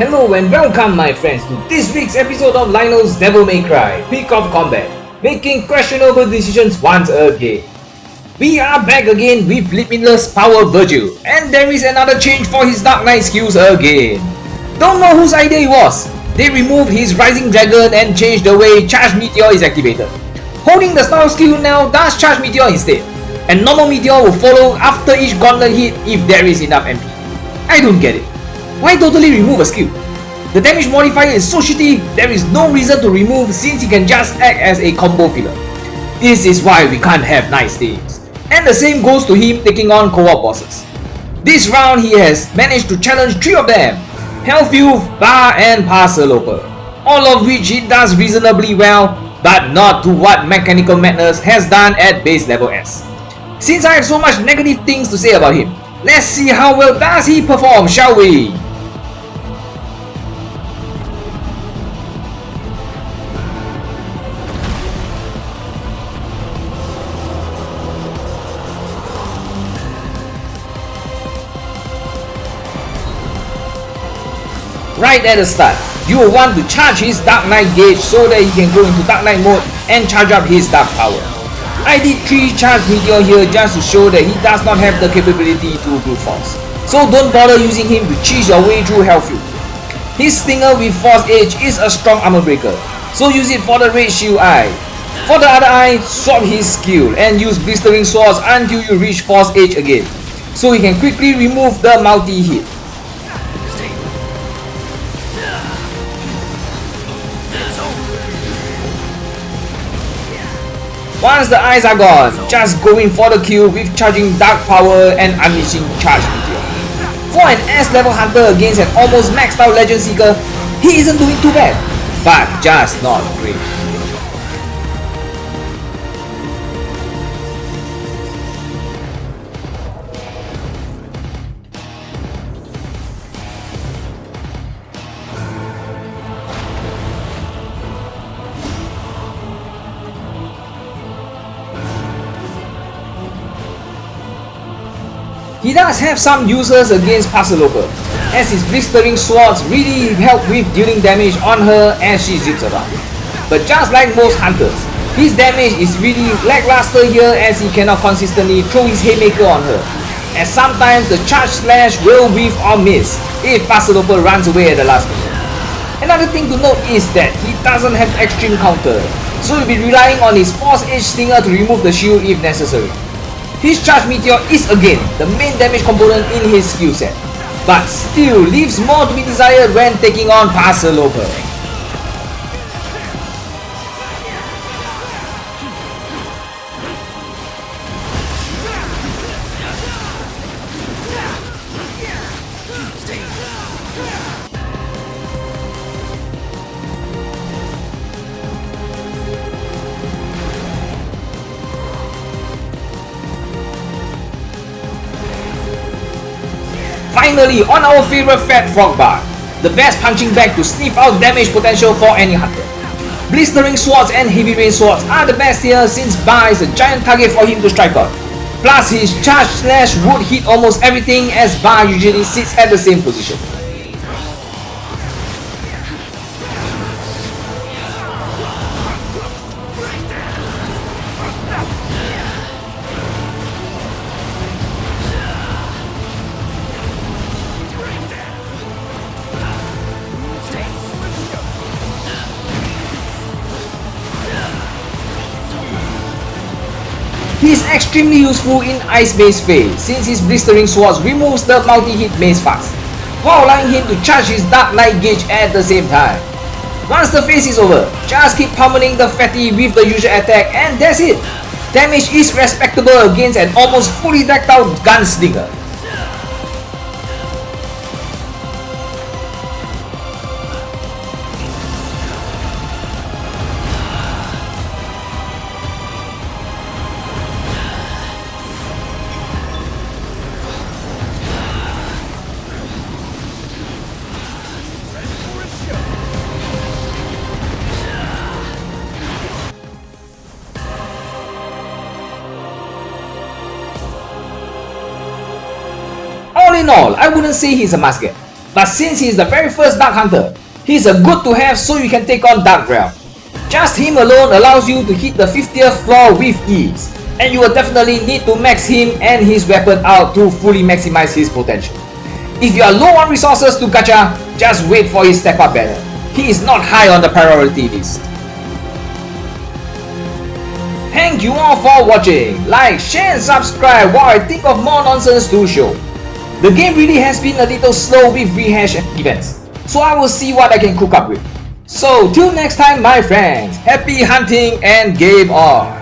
Hello and welcome my friends to this week's episode of Lionel's Devil May Cry, Peak of Combat, making questionable decisions once again. We are back again with Limitless Power Vergil, and there is another change for his Dark Knight skills again. Don't know whose idea it was. They removed his Rising Dragon and changed the way Charge Meteor is activated. Holding the Star skill now does Charge Meteor instead, and normal Meteor will follow after each gauntlet hit if there is enough MP. I don't get it. Why totally remove a skill? The damage modifier is so shitty, there is no reason to remove since he can just act as a combo filler. This is why we can't have nice things. And the same goes to him taking on co-op bosses. This round he has managed to challenge 3 of them, Hellfilth, Baah and Parselopper, all of which he does reasonably well, but not to what Mechanical Madness has done at base level S. Since I have so much negative things to say about him, let's see how well does he perform, shall we? Right at the start, you will want to charge his Dark Knight gauge so that he can go into Dark Knight mode and charge up his Dark Power. I did 3 Charge Meteor here just to show that he does not have the capability to brute force, so don't bother using him to cheese your way through Hellfilth. His Stinger with Force Edge is a strong armor breaker, so use it for the Red Shield Eye. For the other eye, swap his skill and use Blistering Swords until you reach Force Edge again, so he can quickly remove the multi-hit. Once the eyes are gone, just go in for the kill with charging Dark Power and unleashing Charge Meteor. For an S level hunter against an almost maxed out Legend Seeker, he isn't doing too bad, but just not great. He does have some uses against Parselopper, as his Blistering Swords really help with dealing damage on her as she zips around. But just like most hunters, his damage is really lackluster here as he cannot consistently throw his Haymaker on her, as sometimes the Charge Slash will whiff or miss if Parselopper runs away at the last minute. Another thing to note is that he doesn't have extreme counter, so he'll be relying on his Force Edge Stinger to remove the shield if necessary. His Charge Meteor is again the main damage component in his skill set, but still leaves more to be desired when taking on Parselopper. Finally, on our favorite Fat Frog Baah, the best punching bag to sniff out damage potential for any hunter. Blistering Swords and Heavy Rain Swords are the best here since Baah is a giant target for him to strike on. Plus his Charge Slash would hit almost everything as Baah usually sits at the same position. He is extremely useful in ice-based phase since his Blistering Swords removes the multi-hit maze fast, while allowing him to charge his Dark Knight gauge at the same time. Once the phase is over, just keep pummeling the fatty with the usual attack and that's it. Damage is respectable against an almost fully decked out Gunslinger. All in all, I wouldn't say he's a must get. But since he is the very first Dark Hunter, he is a good to have so you can take on Dark Realm. Just him alone allows you to hit the 50th floor with ease, and you will definitely need to max him and his weapon out to fully maximize his potential. If you are low on resources to gacha, just wait for his step up banner. He is not high on the priority list. Thank you all for watching. Like, share and subscribe while I think of more nonsense to show. The game really has been a little slow with rehash events, so I will see what I can cook up with. So till next time my friends, happy hunting and game on!